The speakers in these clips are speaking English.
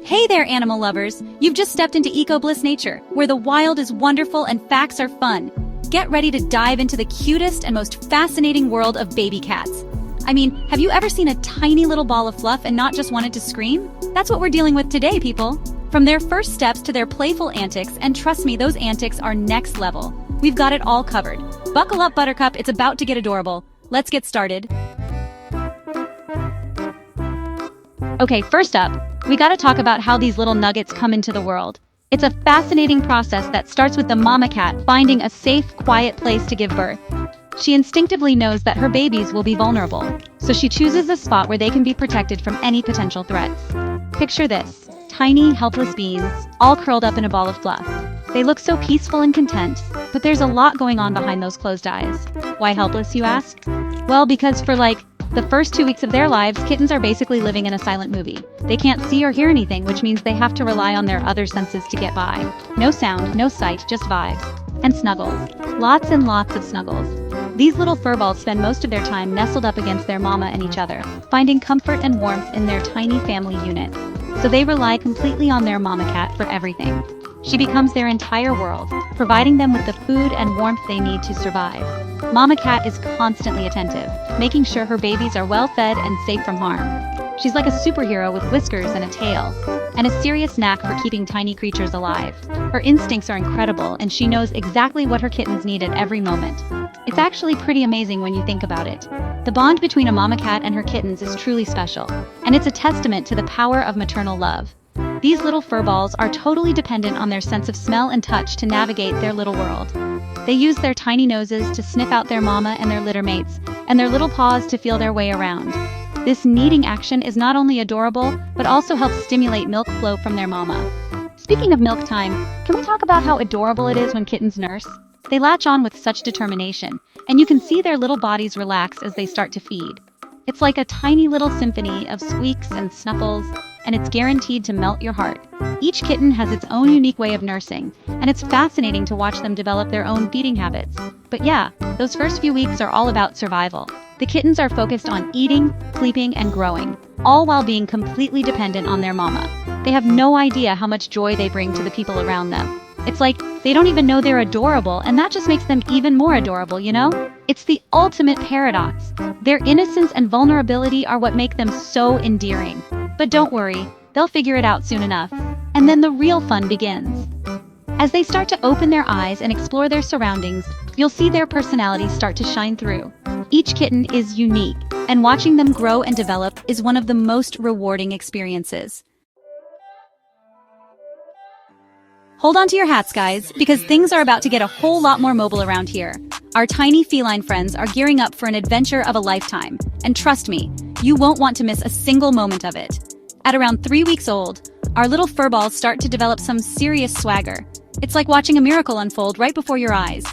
Hey there, animal lovers! You've just stepped into Eco-Bliss Nature, where the wild is wonderful and facts are fun. Get ready to dive into the cutest and most fascinating world of baby cats. I mean, have you ever seen a tiny little ball of fluff and not just wanted to scream? That's what we're dealing with today, people. From their first steps to their playful antics, and trust me, those antics are next level. We've got it all covered. Buckle up, Buttercup, it's about to get adorable. Let's get started. Okay, first up, we gotta talk about how these little nuggets come into the world. It's a fascinating process that starts with the mama cat finding a safe, quiet place to give birth. She instinctively knows that her babies will be vulnerable, so she chooses a spot where they can be protected from any potential threats. Picture this, tiny, helpless beings, all curled up in a ball of fluff. They look so peaceful and content, but there's a lot going on behind those closed eyes. Why helpless, you ask? Well, because for the first 2 weeks of their lives, kittens are basically living in a silent movie. They can't see or hear anything, which means they have to rely on their other senses to get by. No sound, no sight, just vibes. And snuggles. Lots and lots of snuggles. These little furballs spend most of their time nestled up against their mama and each other, finding comfort and warmth in their tiny family unit. So they rely completely on their mama cat for everything. She becomes their entire world, providing them with the food and warmth they need to survive. Mama cat is constantly attentive, making sure her babies are well fed and safe from harm. She's like a superhero with whiskers and a tail, and a serious knack for keeping tiny creatures alive. Her instincts are incredible, and she knows exactly what her kittens need at every moment. It's actually pretty amazing when you think about it. The bond between a mama cat and her kittens is truly special, and it's a testament to the power of maternal love. These little furballs are totally dependent on their sense of smell and touch to navigate their little world. They use their tiny noses to sniff out their mama and their litter mates, and their little paws to feel their way around. This kneading action is not only adorable, but also helps stimulate milk flow from their mama. Speaking of milk time, can we talk about how adorable it is when kittens nurse? They latch on with such determination, and you can see their little bodies relax as they start to feed. It's like a tiny little symphony of squeaks and snuffles, and it's guaranteed to melt your heart. Each kitten has its own unique way of nursing, and it's fascinating to watch them develop their own feeding habits. But yeah, those first few weeks are all about survival. The kittens are focused on eating, sleeping, and growing, all while being completely dependent on their mama. They have no idea how much joy they bring to the people around them. It's like they don't even know they're adorable, and that just makes them even more adorable, you know? It's the ultimate paradox. Their innocence and vulnerability are what make them so endearing. But don't worry, they'll figure it out soon enough. And then the real fun begins. As they start to open their eyes and explore their surroundings, you'll see their personalities start to shine through. Each kitten is unique, and watching them grow and develop is one of the most rewarding experiences. Hold on to your hats, guys, because things are about to get a whole lot more mobile around here. Our tiny feline friends are gearing up for an adventure of a lifetime, and trust me, you won't want to miss a single moment of it. At around 3 weeks old, our little furballs start to develop some serious swagger. It's like watching a miracle unfold right before your eyes.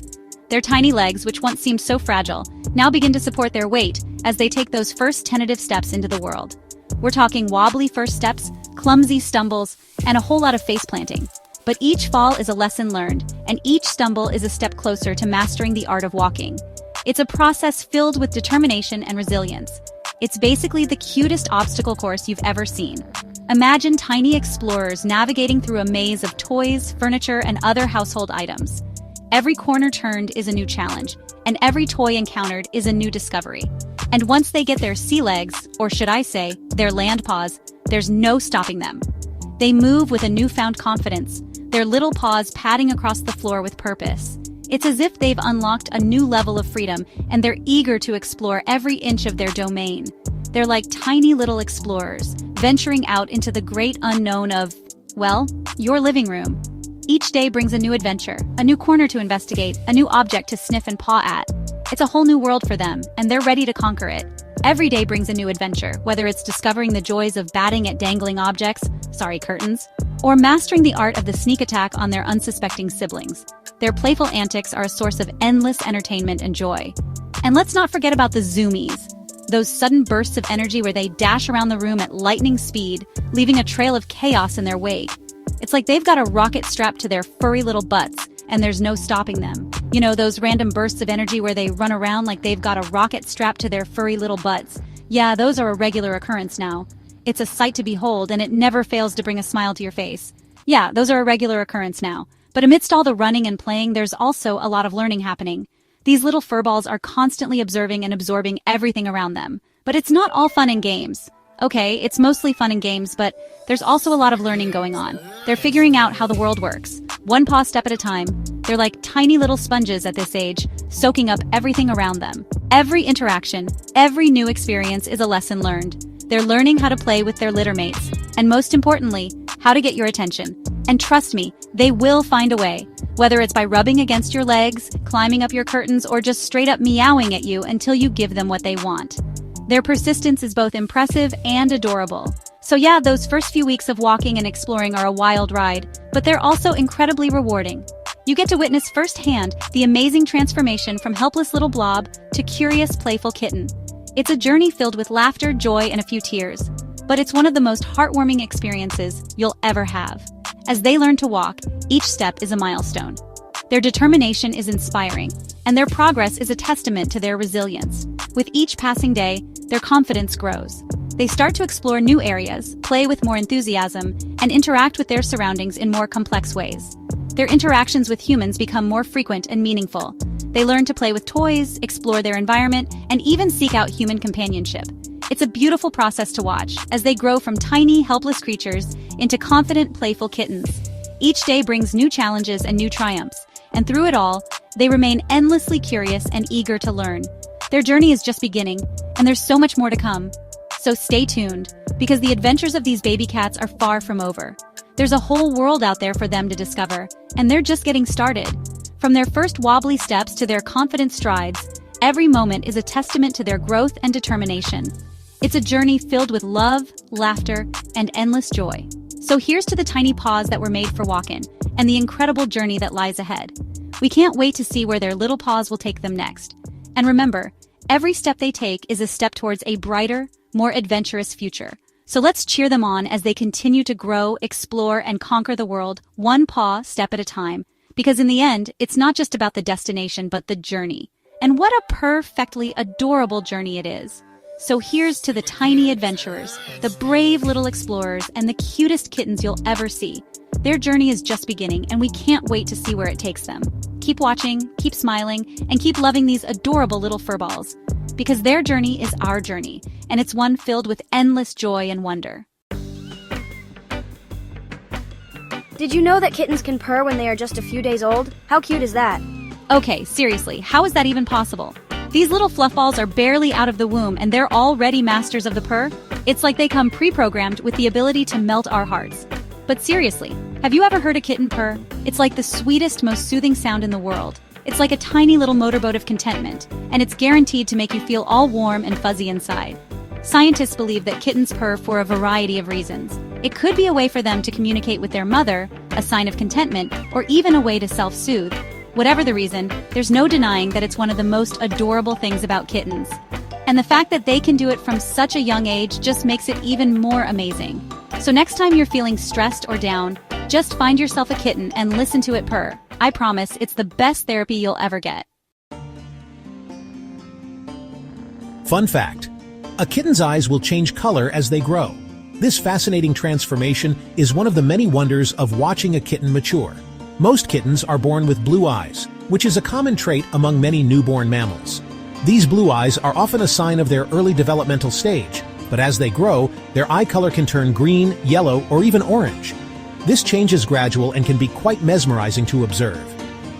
Their tiny legs, which once seemed so fragile, now begin to support their weight as they take those first tentative steps into the world. We're talking wobbly first steps, clumsy stumbles, and a whole lot of face planting. But each fall is a lesson learned, and each stumble is a step closer to mastering the art of walking. It's a process filled with determination and resilience. It's basically the cutest obstacle course you've ever seen. Imagine tiny explorers navigating through a maze of toys, furniture, and other household items. Every corner turned is a new challenge, and every toy encountered is a new discovery. And once they get their sea legs, or should I say, their land paws, there's no stopping them. They move with a newfound confidence, their little paws padding across the floor with purpose. It's as if they've unlocked a new level of freedom, and they're eager to explore every inch of their domain. They're like tiny little explorers, venturing out into the great unknown of, well, your living room. Each day brings a new adventure, a new corner to investigate, a new object to sniff and paw at. It's a whole new world for them, and they're ready to conquer it. Every day brings a new adventure, whether it's discovering the joys of batting at dangling objects, sorry curtains, or mastering the art of the sneak attack on their unsuspecting siblings. Their playful antics are a source of endless entertainment and joy. And let's not forget about the zoomies, those sudden bursts of energy where they dash around the room at lightning speed, leaving a trail of chaos in their wake. It's like they've got a rocket strapped to their furry little butts, and there's no stopping them. You know, those random bursts of energy where they run around like they've got a rocket strapped to their furry little butts. Yeah, those are a regular occurrence now. It's a sight to behold, and it never fails to bring a smile to your face. Yeah, those are a regular occurrence now. But amidst all the running and playing, there's also a lot of learning happening. These little furballs are constantly observing and absorbing everything around them. But it's not all fun and games. Okay, it's mostly fun and games, but there's also a lot of learning going on. They're figuring out how the world works, one paw step at a time. They're like tiny little sponges at this age, soaking up everything around them. Every interaction, every new experience is a lesson learned. They're learning how to play with their litter mates, and most importantly, how to get your attention. And trust me, they will find a way. Whether it's by rubbing against your legs, climbing up your curtains, or just straight up meowing at you until you give them what they want. Their persistence is both impressive and adorable. So yeah, those first few weeks of walking and exploring are a wild ride, but they're also incredibly rewarding. You get to witness firsthand the amazing transformation from helpless little blob to curious, playful kitten. It's a journey filled with laughter, joy, and a few tears. But it's one of the most heartwarming experiences you'll ever have. As they learn to walk, each step is a milestone. Their determination is inspiring, and their progress is a testament to their resilience. With each passing day, their confidence grows. They start to explore new areas, play with more enthusiasm, and interact with their surroundings in more complex ways. Their interactions with humans become more frequent and meaningful. They learn to play with toys, explore their environment, and even seek out human companionship. It's a beautiful process to watch as they grow from tiny, helpless creatures into confident, playful kittens. Each day brings new challenges and new triumphs, and through it all, they remain endlessly curious and eager to learn. Their journey is just beginning, and there's so much more to come. So stay tuned, because the adventures of these baby cats are far from over. There's a whole world out there for them to discover, and they're just getting started. From their first wobbly steps to their confident strides, every moment is a testament to their growth and determination. It's a journey filled with love, laughter, and endless joy. So here's to the tiny paws that were made for walking, and the incredible journey that lies ahead. We can't wait to see where their little paws will take them next. And remember, every step they take is a step towards a brighter, more adventurous future. So let's cheer them on as they continue to grow, explore, and conquer the world, one paw step at a time. Because in the end, it's not just about the destination, but the journey. And what a perfectly adorable journey it is. So here's to the tiny adventurers, the brave little explorers, and the cutest kittens you'll ever see. Their journey is just beginning, and we can't wait to see where it takes them. Keep watching, keep smiling, and keep loving these adorable little furballs. Because their journey is our journey, and it's one filled with endless joy and wonder. Did you know that kittens can purr when they are just a few days old? How cute is that? Okay, seriously, how is that even possible? These little fluffballs are barely out of the womb and they're already masters of the purr? It's like they come pre-programmed with the ability to melt our hearts. But seriously, have you ever heard a kitten purr? It's like the sweetest, most soothing sound in the world. It's like a tiny little motorboat of contentment, and it's guaranteed to make you feel all warm and fuzzy inside. Scientists believe that kittens purr for a variety of reasons. It could be a way for them to communicate with their mother, a sign of contentment, or even a way to self-soothe. Whatever the reason, there's no denying that it's one of the most adorable things about kittens. And the fact that they can do it from such a young age just makes it even more amazing. So next time you're feeling stressed or down, just find yourself a kitten and listen to it purr. I promise it's the best therapy you'll ever get. Fun fact: a kitten's eyes will change color as they grow. This fascinating transformation is one of the many wonders of watching a kitten mature. Most kittens are born with blue eyes, which is a common trait among many newborn mammals. These blue eyes are often a sign of their early developmental stage, but as they grow, their eye color can turn green, yellow, or even orange. This change is gradual and can be quite mesmerizing to observe.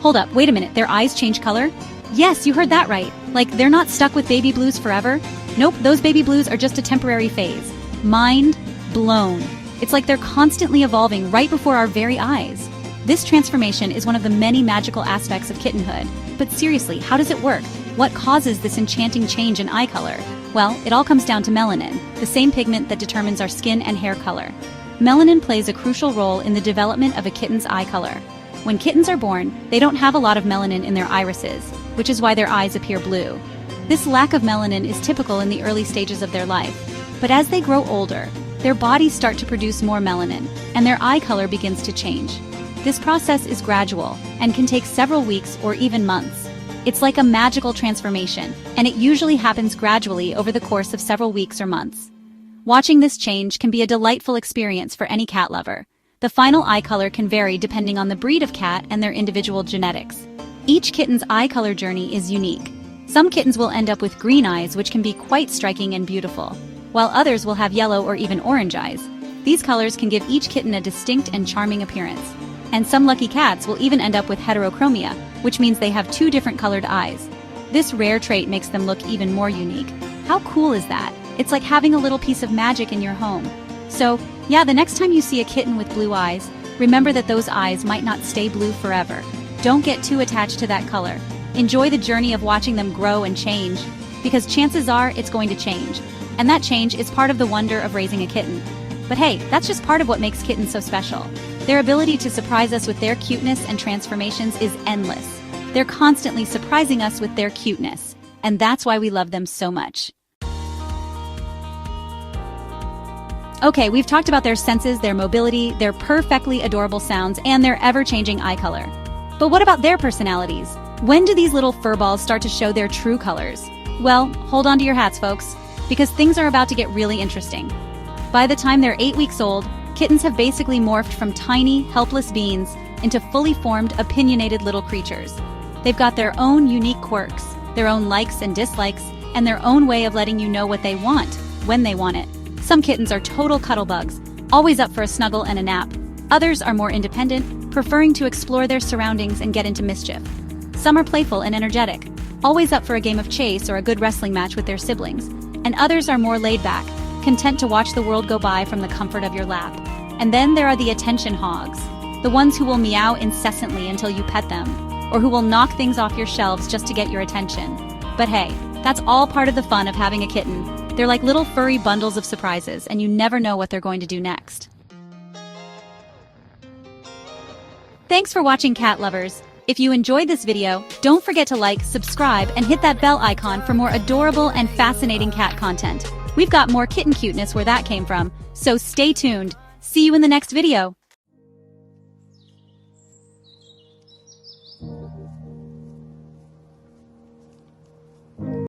Hold up, wait a minute, their eyes change color? Yes, you heard that right. Like, they're not stuck with baby blues forever? Nope, those baby blues are just a temporary phase. Mind blown. It's like they're constantly evolving right before our very eyes. This transformation is one of the many magical aspects of kittenhood. But seriously, how does it work? What causes this enchanting change in eye color? Well, it all comes down to melanin, the same pigment that determines our skin and hair color. Melanin plays a crucial role in the development of a kitten's eye color. When kittens are born, they don't have a lot of melanin in their irises, which is why their eyes appear blue. This lack of melanin is typical in the early stages of their life. But as they grow older, their bodies start to produce more melanin, and their eye color begins to change. This process is gradual and can take several weeks or even months. It's like a magical transformation, and it usually happens gradually over the course of several weeks or months. Watching this change can be a delightful experience for any cat lover. The final eye color can vary depending on the breed of cat and their individual genetics. Each kitten's eye color journey is unique. Some kittens will end up with green eyes, which can be quite striking and beautiful, while others will have yellow or even orange eyes. These colors can give each kitten a distinct and charming appearance. And some lucky cats will even end up with heterochromia, which means they have two different colored eyes. This rare trait makes them look even more unique. How cool is that? It's like having a little piece of magic in your home. So, yeah, the next time you see a kitten with blue eyes, remember that those eyes might not stay blue forever. Don't get too attached to that color. Enjoy the journey of watching them grow and change, because chances are it's going to change. And that change is part of the wonder of raising a kitten. But hey, that's just part of what makes kittens so special. Their ability to surprise us with their cuteness and transformations is endless. They're constantly surprising us with their cuteness, and that's why we love them so much. Okay, we've talked about their senses, their mobility, their perfectly adorable sounds, and their ever-changing eye color. But what about their personalities? When do these little furballs start to show their true colors? Well, hold on to your hats, folks, because things are about to get really interesting. By the time they're 8 weeks old, kittens have basically morphed from tiny, helpless beings into fully formed, opinionated little creatures. They've got their own unique quirks, their own likes and dislikes, and their own way of letting you know what they want, when they want it. Some kittens are total cuddlebugs, always up for a snuggle and a nap. Others are more independent, preferring to explore their surroundings and get into mischief. Some are playful and energetic, always up for a game of chase or a good wrestling match with their siblings. And others are more laid back, content to watch the world go by from the comfort of your lap. And then there are the attention hogs, the ones who will meow incessantly until you pet them, or who will knock things off your shelves just to get your attention. But hey, that's all part of the fun of having a kitten. They're like little furry bundles of surprises, and you never know what they're going to do next. Thanks for watching, cat lovers. If you enjoyed this video, don't forget to like, subscribe, and hit that bell icon for more adorable and fascinating cat content. We've got more kitten cuteness where that came from, so stay tuned. See you in the next video.